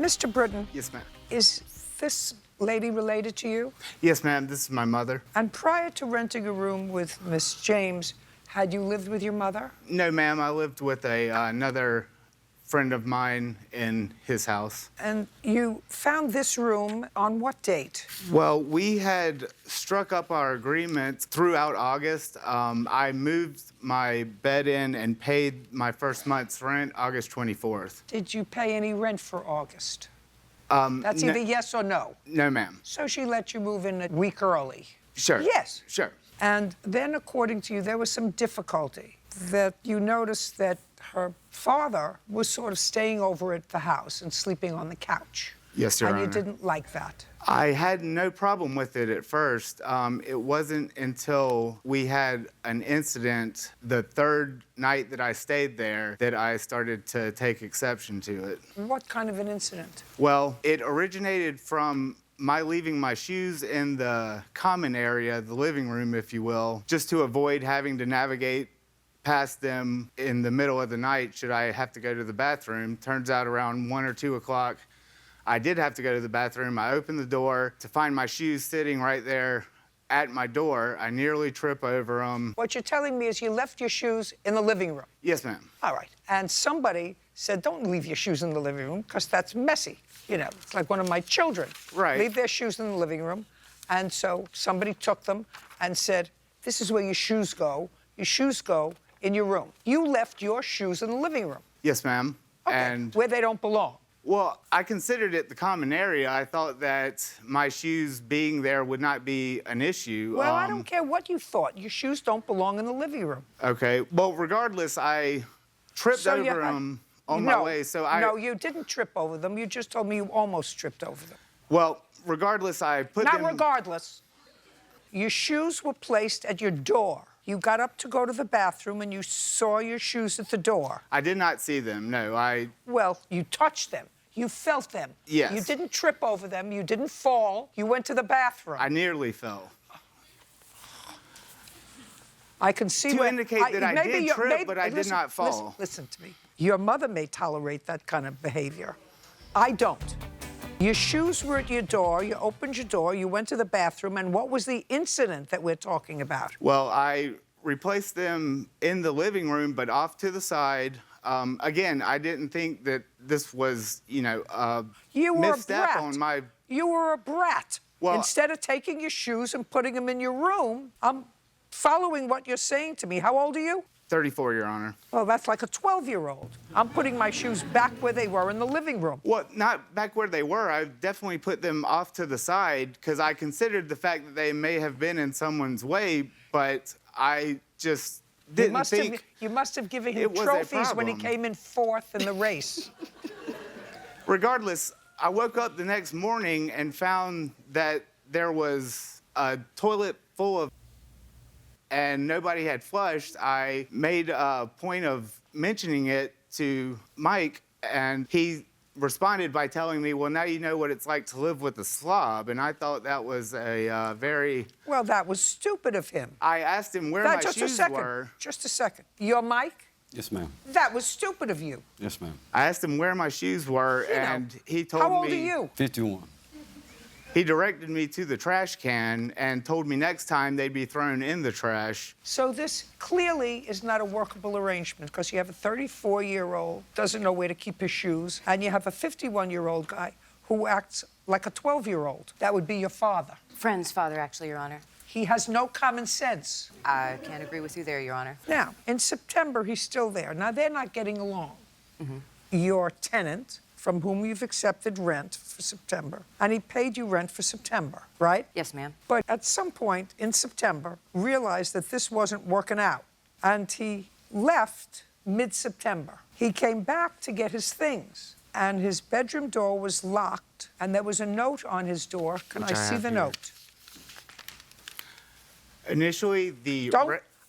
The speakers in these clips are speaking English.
Mr. Britton. Yes, ma'am. Is this lady related to you? Yes, ma'am. This is my mother. And prior to renting a room with Miss James, had you lived with your mother? No, ma'am. I lived with another friend of mine in his house. And you found this room on what date? Well, we had struck up our agreement throughout August. I moved my bed in and paid my first month's rent August 24th. Did you pay any rent for August? That's either yes or no. No, ma'am. So she let you move in a week early? Sure. Yes. Sure. And then, according to you, there was some difficulty that you noticed that her father was sort of staying over at the house and sleeping on the couch. Yes, Your Honor. And you didn't like that. I had no problem with it at first. It wasn't until we had an incident the third night that I stayed there that I started to take exception to it. What kind of an incident? Well, it originated from my leaving my shoes in the common area, the living room, if you will, just to avoid having to navigate past them in the middle of the night should I have to go to the bathroom. Turns out around 1 or 2 o'clock, I did have to go to the bathroom. I opened the door to find my shoes sitting right there at my door. I nearly trip over them. What you're telling me is you left your shoes in the living room. Yes, ma'am. All right. And somebody said, don't leave your shoes in the living room because that's messy. You know, it's like one of my children. Right. Leave their shoes in the living room. And so somebody took them and said, this is where your shoes go. Your shoes go in your room. You left your shoes in the living room. Yes, ma'am. Okay. And where they don't belong. well, I considered it the common area. I thought that my shoes being there would not be an issue. Well, I don't care what you thought. Your shoes don't belong in the living room. Okay. Well, regardless, I tripped over them on my way. No, you didn't trip over them. You just told me you almost tripped over them. Well, regardless, I put them... Not regardless. Your shoes were placed at your door. You got up to go to the bathroom and you saw your shoes at the door. I did not see them, no. Well, you touched them. You felt them. Yes. You didn't trip over them. You didn't fall. You went to the bathroom. I nearly fell. I can see To indicate that I did trip, but I did not fall. Listen to me. Your mother may tolerate that kind of behavior. I don't. Your shoes were at your door, you opened your door, you went to the bathroom, and what was the incident that we're talking about? Well, I replaced them in the living room, but off to the side. Again, I didn't think that this was, you know, You were misstep a brat. on my... You were a brat. Well, instead of taking your shoes and putting them in your room, I'm following what you're saying to me. How old are you? 34, Your Honor. Well, that's like a 12-year-old. I'm putting my shoes back where they were in the living room. Well, not back where they were. I definitely put them off to the side because I considered the fact that they may have been in someone's way, but I just didn't think you must have given him it was a trophies when he problem. came in fourth in the race. Regardless, I woke up the next morning and found that there was a toilet full of and nobody had flushed. I made a point of mentioning it to Mike, and he responded by telling me, well, now you know what it's like to live with a slob, and I thought that was a very... Well, that was stupid of him. I asked him where my shoes were. Just a second. You're Mike? Yes, ma'am. That was stupid of you. Yes, ma'am. I asked him where my shoes were, and he told me... How old are you? 51. He directed me to the trash can and told me next time they'd be thrown in the trash. So this clearly is not a workable arrangement because you have a 34-year-old, doesn't know where to keep his shoes, and you have a 51-year-old guy who acts like a 12-year-old. That would be your father. Friend's father, actually, Your Honor. He has no common sense. I can't agree with you there, Your Honor. Now, in September, he's still there. Now, they're not getting along. Your tenant, from whom you've accepted rent for September, and he paid you rent for September, right? Yes, ma'am. But at some point in September, realized that this wasn't working out, and he left mid-September. He came back to get his things, and his bedroom door was locked, and there was a note on his door. Can I see the note? Initially,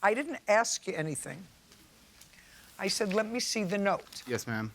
I didn't ask you anything. I said, let me see the note. Yes, ma'am.